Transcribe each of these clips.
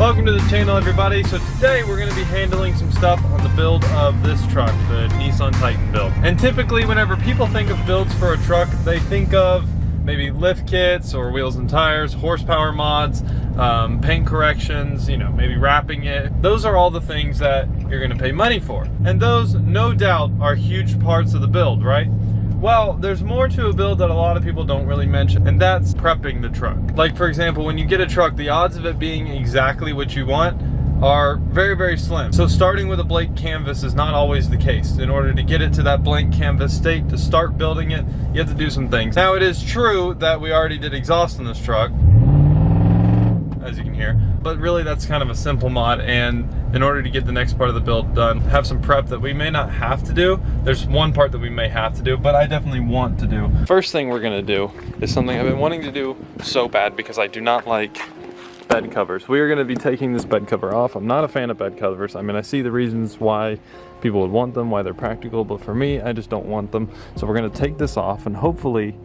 Welcome to the channel, everybody. So today we're going to be handling some stuff on the build of this truck, the Nissan Titan build. And typically whenever people think of builds for a truck, they think of maybe lift kits or wheels and tires, horsepower mods, paint corrections, you know, maybe wrapping it. Those are all the things that you're going to pay money for. And those, no doubt, are huge parts of the build, right? Well, there's more to a build that a lot of people don't really mention, and that's prepping the truck. Like, for example, when you get a truck, the odds of it being exactly what you want are very, very slim. So starting with a blank canvas is not always the case. In order to get it to that blank canvas state, to start building it, you have to do some things. Now, it is true that we already did exhaust on this truck, as you can hear, but really that's kind of a simple mod, and in order to get the next part of the build done, have some prep that we may not have to do. There's one part that we may have to do, but I definitely want to do. First thing we're gonna do is something I've been wanting to do so bad because I do not like bed covers. We are gonna be taking this bed cover off. I'm not a fan of bed covers. I mean, I see the reasons why people would want them, why they're practical, but for me, I just don't want them. So we're gonna take this off, and hopefully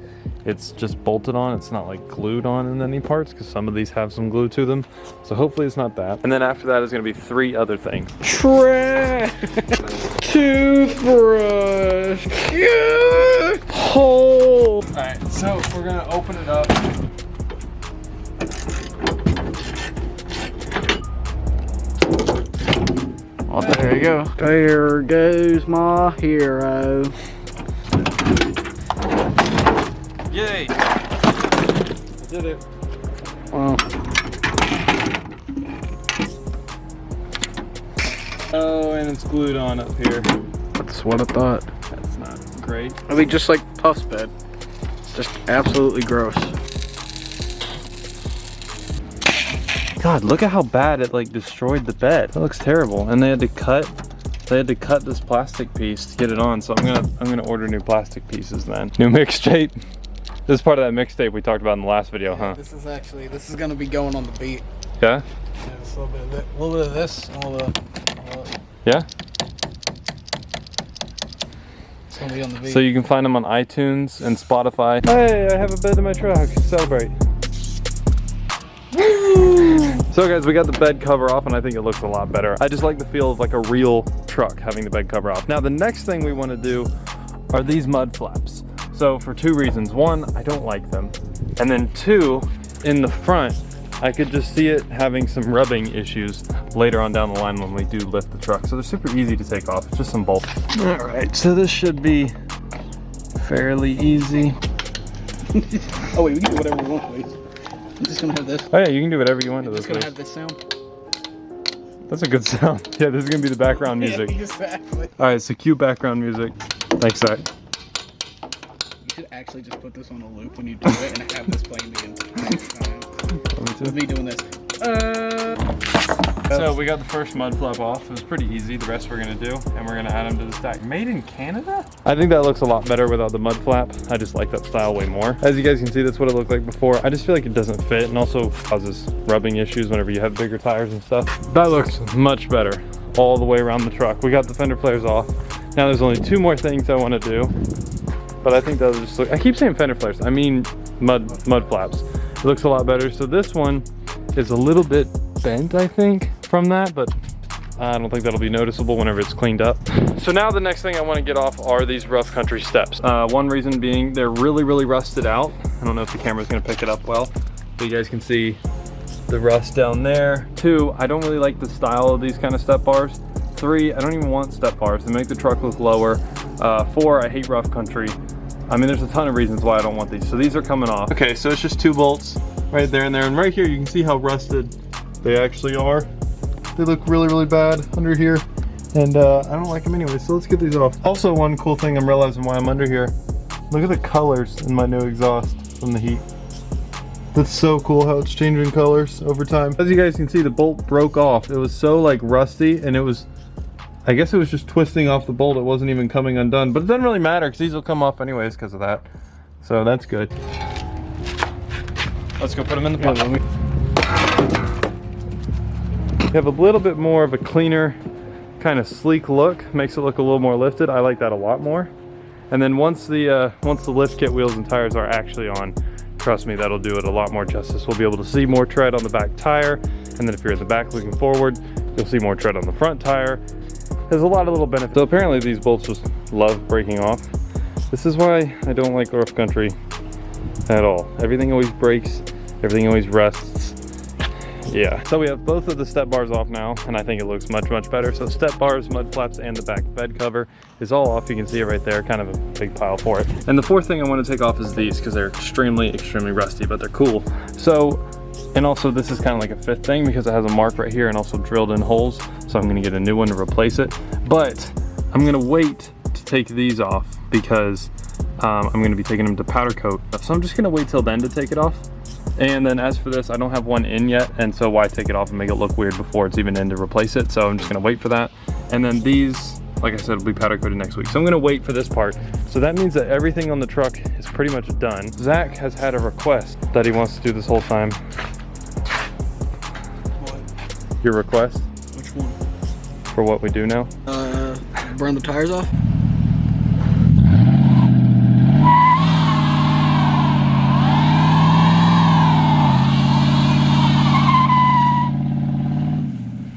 it's just bolted on. It's not like glued on in any parts, because some of these have some glue to them. So hopefully it's not that. And then after that is gonna be three other things. Trash, toothbrush, yeah, hole. All right, so we're gonna open it up. Oh, there you go. There goes my hero. Yay! I did it. Wow. Oh, and it's glued on up here. That's what I thought. That's not great. I mean, just like Puff's bed. Just absolutely gross. God, look at how bad it like destroyed the bed. That looks terrible. And they had to cut this plastic piece to get it on. So I'm gonna order new plastic pieces then. New mixtape. This is part of that mixtape we talked about in the last video, huh? This is gonna be going on the beat. Yeah? Yeah, just a little bit of this, and a little bit of Yeah? it's gonna be on the beat. So you can find them on iTunes and Spotify. Hey, I have a bed in my truck. Celebrate. So guys, we got the bed cover off and I think it looks a lot better. I just like the feel of like a real truck having the bed cover off. Now the next thing we want to do are these mud flaps. So for two reasons. One, I don't like them. And then two, in the front, I could just see it having some rubbing issues later on down the line when we do lift the truck. So they're super easy to take off. It's just some bolts. All right, so this should be fairly easy. Oh wait, we can do whatever we want, please. I'm just gonna have this. Oh yeah, you can do whatever you want to this. It's gonna have this sound. That's a good sound. Yeah, this is gonna be the background music. Yeah, exactly. All right, so cue background music. Thanks, Zach. You should actually just put this on a loop when you do it and have this playing the entire time. With me doing this. So we got the first mud flap off. It was pretty easy. The rest we're gonna do, and we're gonna add them to the stack. Made in Canada? I think that looks a lot better without the mud flap. I just like that style way more. As you guys can see, that's what it looked like before. I just feel like it doesn't fit and also causes rubbing issues whenever you have bigger tires and stuff. That looks much better all the way around the truck. We got the fender flares off. Now there's only two more things I wanna do, but I think those just look, I keep saying fender flares, I mean mud flaps. It looks a lot better. So this one is a little bit bent, I think, from that, but I don't think that'll be noticeable whenever it's cleaned up. So now the next thing I want to get off are these rough country steps. One reason being they're really, really rusted out. I don't know if the camera's gonna pick it up well, but you guys can see the rust down there. Two, I don't really like the style of these kind of step bars. Three, I don't even want step bars. They make the truck look lower. Four, I hate rough country. I mean, there's a ton of reasons why I don't want these. So these are coming off. Okay, so it's just two bolts right there and there. And right here, you can see how rusted they actually are. They look really, really bad under here. And I don't like them anyway, so let's get these off. Also, one cool thing I'm realizing why I'm under here, look at the colors in my new exhaust from the heat. That's so cool how it's changing colors over time. As you guys can see, the bolt broke off. It was so like rusty, and it was, I guess it was just twisting off the bolt. It wasn't even coming undone, but it doesn't really matter because these will come off anyways because of that. So that's good. Let's go put them in the pot. You have a little bit more of a cleaner, kind of sleek look. Makes it look a little more lifted. I like that a lot more. And then once the lift kit wheels and tires are actually on, trust me, that'll do it a lot more justice. We'll be able to see more tread on the back tire, and then if you're in the back looking forward, you'll see more tread on the front tire. There's a lot of little benefits. So apparently these bolts just love breaking off. This is why I don't like rough country at all. Everything always breaks, everything always rusts. Yeah, so we have both of the step bars off now, and I think it looks much, much better. So step bars, mud flaps, and the back bed cover is all off. You can see it right there, kind of a big pile for it. And the fourth thing I want to take off is these, because they're extremely, extremely rusty, but they're cool. So, and also this is kind of like a fifth thing because it has a mark right here and also drilled in holes. So I'm gonna get a new one to replace it. But I'm gonna wait to take these off because I'm gonna be taking them to powder coat. So I'm just gonna wait till then to take it off. And then as for this, I don't have one in yet, and so why take it off and make it look weird before it's even in to replace it? So I'm just gonna wait for that. And then these, like I said, will be powder coated next week. So I'm gonna wait for this part. So that means that everything on the truck is pretty much done. Zach has had a request that he wants to do this whole time. What? Your request? Which one? For what we do now? Burn the tires off?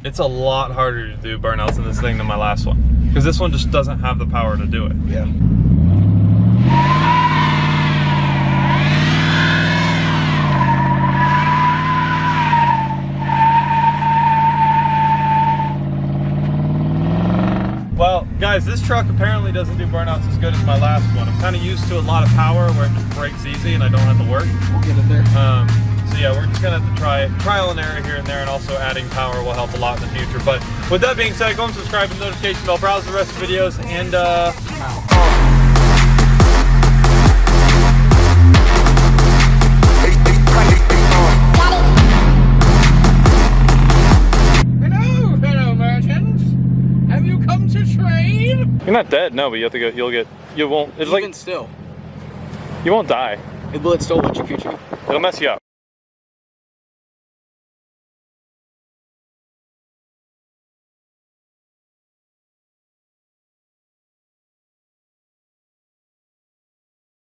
It's a lot harder to do burnouts in this thing than my last one, because this one just doesn't have the power to do it. Yeah. Well, guys, this truck apparently doesn't do burnouts as good as my last one. I'm kind of used to a lot of power where it just breaks easy and I don't have to work. We'll get it there. So yeah, we're just gonna have to try trial and error here and there, and also adding power will help a lot in the future. But with that being said, go and subscribe and notification bell, browse the rest of the videos, and Hello, merchants. Have you come to trade? you're not dead, no, but you have to go. You won't. It's Even like still, you won't die. will it still let you future? It'll mess you up.